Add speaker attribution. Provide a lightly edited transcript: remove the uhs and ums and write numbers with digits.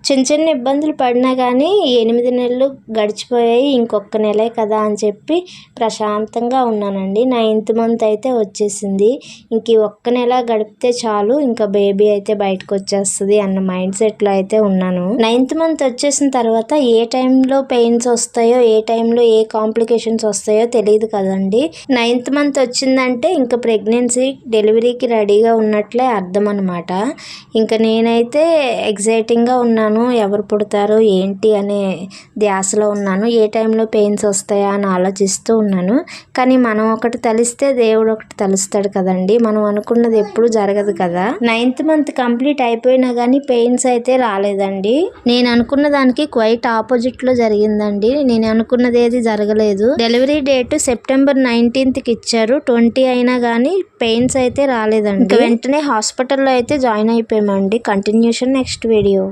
Speaker 1: చిన్న చిన్న ఇబ్బందులు పడినా కానీ 8 నెలలు గడిచిపోయాయి, ఇంకొక నెలే కదా అని చెప్పి ప్రశాంతంగా ఉన్నానండి. 9th మంత్ అయితే వచ్చేసింది. ఇంక ఈ ఒక్క నెల గడిపితే చాలు, ఇంకా బేబీ అయితే బయటకు వచ్చేస్తుంది అన్న మైండ్ సెట్లో అయితే ఉన్నాను. 9th మంత్ వచ్చేసిన తర్వాత ఏ టైంలో పెయిన్స్ వస్తాయో, ఏ టైంలో ఏ కాంప్లికేషన్స్ వస్తాయో తెలియదు కదండి. 9th మంత్ వచ్చిందంటే ఇంకా ప్రెగ్నెన్సీ డెలివరీకి రెడీగా ఉన్నట్లే అర్థం అనమాట. ఇంకా నేనైతే ఎగ్జైటింగ్గా ఉన్నాను, ఎవరు పుడతారో ఏంటి అనే ధ్యాసలో ఉన్నాను. ఏ టైంలో పెయిన్స్ వస్తాయా అని ఆలోచిస్తూ ఉన్నాను. కానీ మనం ఒకటి తలిస్తే దేవుడు ఒకటి తలుస్తాడు కదండి. మనం అనుకున్నది ఎప్పుడు జరగదు కదా. 9th మంత్ కంప్లీట్ అయిపోయినా కానీ పెయిన్స్ అయితే రాలేదండి. నేను అనుకున్న దానికి క్వైట్ ఆపోజిట్లో జరిగిందండి. నేను అనుకున్నది ఏది జరగలేదు. డెలివరీ డేట్ సెప్టెంబర్ 19th ఇచ్చారు. 20 అయినా కానీ పెయిన్స్ అయితే రాలేదండి. వెంటనే హాస్పిటల్లో అయితే జాయిన్ అయిపోయామండి. Continuation next video.